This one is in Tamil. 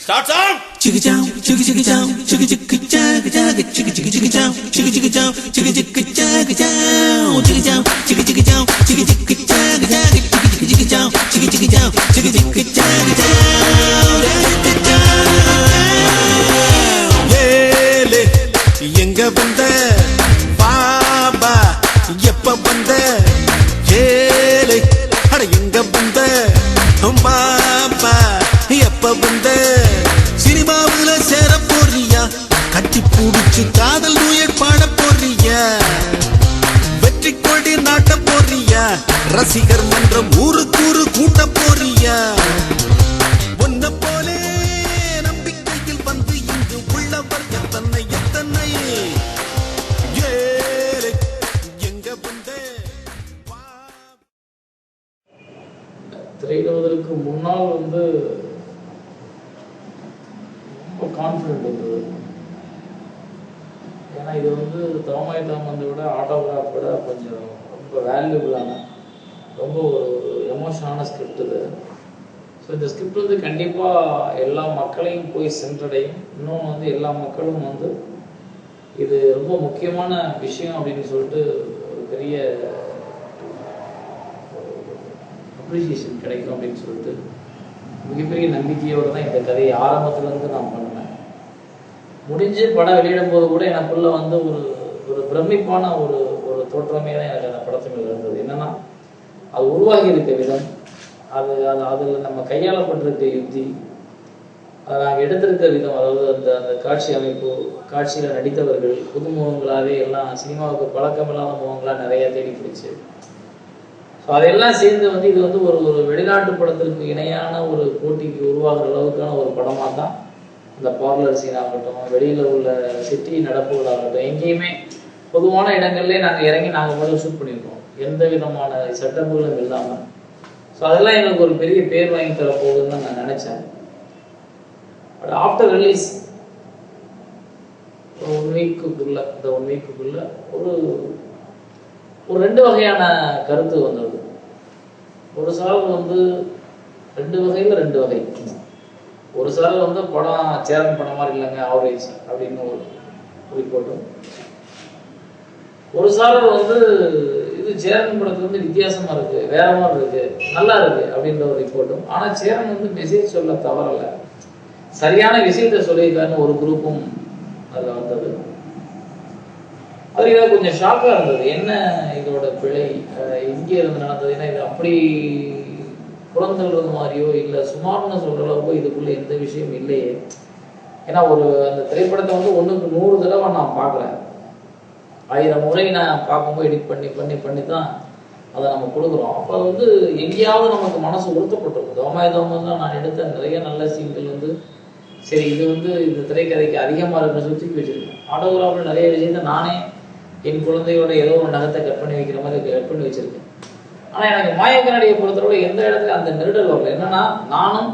Start song. Chicka chow, chicka chicka chow, chicka chicka chicka chicka chicka chicka chicka chow, chicka chicka chow, chicka chicka chicka chow, chicka chow, chicka chicka chow, chicka chicka chicka chicka chicka chow, chicka chicka chow, chicka chicka chicka chow. ஏலே எங்க வந்த பாபா எப்ப வந்த ஏலே அட எங்க வந்த பாபா எப்ப வந்த சினிமாவுல சேர போறியா கட்டி பூடிச்சு காதல் நூயட் பாட போறியா வெற்றி கொடி நாட்ட போறியா ரசிகர் மன்றம் ஊருக்கு ஊரு கூட்ட போறியா ஒன்ன போலே நம்பிக்கையில் வந்து இங்கு உள்ளவர் எத்தனை எத்தனை ஏலே எங்க வந்தே திரையிடுவதற்கு முன்னால் வந்து ரொம்ப கான்ஃபிடென்ட் இருந்தது. ஏன்னா இது வந்து தோமாய் தாமந்தை விட ஆட்டோகிராஃப் விட கொஞ்சம் ரொம்ப வேல்யூபிளான ரொம்ப ஒரு எமோஷனான ஸ்கிரிப்ட் இது. ஸோ இந்த ஸ்கிரிப்ட் வந்து கண்டிப்பாக எல்லா மக்களையும் போய் சென்றடையும். இன்னொன்று வந்து எல்லா மக்களும் வந்து இது ரொம்ப முக்கியமான விஷயம் அப்படின்னு சொல்லிட்டு ஒரு பெரிய அப்ரிசியேஷன் கிடைக்கும் அப்படின்னு சொல்லிட்டு மிகப்பெரிய நம்பிக்கையோடு தான் இந்த கதையை ஆரம்பத்துலேருந்து நான் பண்ணினேன். முடிஞ்சு படம் வெளியிடும் போது கூட எனக்குள்ள வந்து ஒரு பிரமிப்பான ஒரு தோற்றமே தான் எனக்கு அந்த படத்து மேலே இருந்தது. என்னன்னா அது உருவாகி இருக்க விதம், அதில் நம்ம கையாளப்பட்டிருக்க யுக்தி, அதை நாங்கள் எடுத்திருக்க விதம், அதாவது அந்த காட்சி அமைப்பு, காட்சியில் நடித்தவர்கள் புதுமுகங்களாகவே எல்லாம் சினிமாவுக்கு பழக்கமில்லாத முகங்களாக நிறையா தேடி பிடிச்சு, ஸோ அதெல்லாம் சேர்ந்து வந்து இது வந்து ஒரு வெளிநாட்டு படத்திற்கு இணையான ஒரு போட்டிக்கு உருவாகிற அளவுக்கான ஒரு படமாக தான் இந்த பார்லர் சீன் ஆகட்டும், வெளியில் உள்ள சிட்டி நடப்புகளாகட்டும், எங்கேயுமே பொதுவான இடங்கள்லேயே நாங்கள் இறங்கி நாங்கள் முதல்ல ஷூட் பண்ணியிருக்கோம், எந்த விதமான செட்டப்புகளும் இல்லாமல். ஸோ அதெல்லாம் எங்களுக்கு ஒரு பெரிய பேர் வாங்கி தரப்போகுதுன்னு தான் நான் நினச்சேன். பட் ஆஃப்டர் ரிலீஸ் ஒரு 1 வீக்குக்குள்ள ஒரு 2 வகையான கருத்து வந்தது. ஒரு சால் வந்து 2 வகையில் 2 வகை. ஒரு சால் வந்து படம் சேரன் படம் மாதிரி இல்லைங்க, ஆவரேஜ் அப்படின்னு ஒரு ரிப்போர்ட்டும். ஒரு சால் வந்து இது சேரன் படத்துல வந்து வித்தியாசமா இருக்கு, வேற மாதிரி இருக்கு, நல்லா இருக்கு அப்படின்ற ஒரு ரிப்போர்ட்டும். ஆனால் சேரன் வந்து மெசேஜ் சொல்ல தவறல, சரியான விஷயத்த சொல்லியிருக்காருன்னு ஒரு குரூப்பும் அதில் வந்தது. அது இதாக கொஞ்சம் ஷாக்காக இருந்தது. என்ன இதோட பிழை இங்கே இருந்து நடந்தது? ஏன்னா இது அப்படி புறந்தள்ளுறது மாதிரியோ இல்லை சுமார்னு சொல்கிற அளவுக்கோ இதுக்குள்ளே எந்த விஷயம் இல்லையே. ஏன்னா அந்த திரைப்படத்தை வந்து 1க்கு 100 தடவை நான் பார்க்குறேன், 1000 முறை நான் பார்க்கும்போது எடிட் பண்ணி தான் அதை நம்ம கொடுக்குறோம். அப்போ அது வந்து எங்கேயாவது நமக்கு மனசு உறுத்தப்பட்டிருக்கும். தோமாய் தாமந்தை நான் எடுத்த நிறைய நல்ல சீன்கள் வந்து சரி இது வந்து இந்த திரைக்கதைக்கு அதிகமாக இருக்கிற சுற்றி வச்சுருக்கேன். ஆட்டோகிராஃபில் நிறைய விஷயத்தை நானே என் குழந்தையோட ஏதோ ஒரு நகத்தை கட் பண்ணி வைக்கிற மாதிரி கட் பண்ணி வச்சிருக்கேன். ஆனால் எனக்கு மாயக்கண்ணாடியை பொறுத்தவரை எந்த இடத்துல அந்த நெருடல் வரல. என்னன்னா நானும்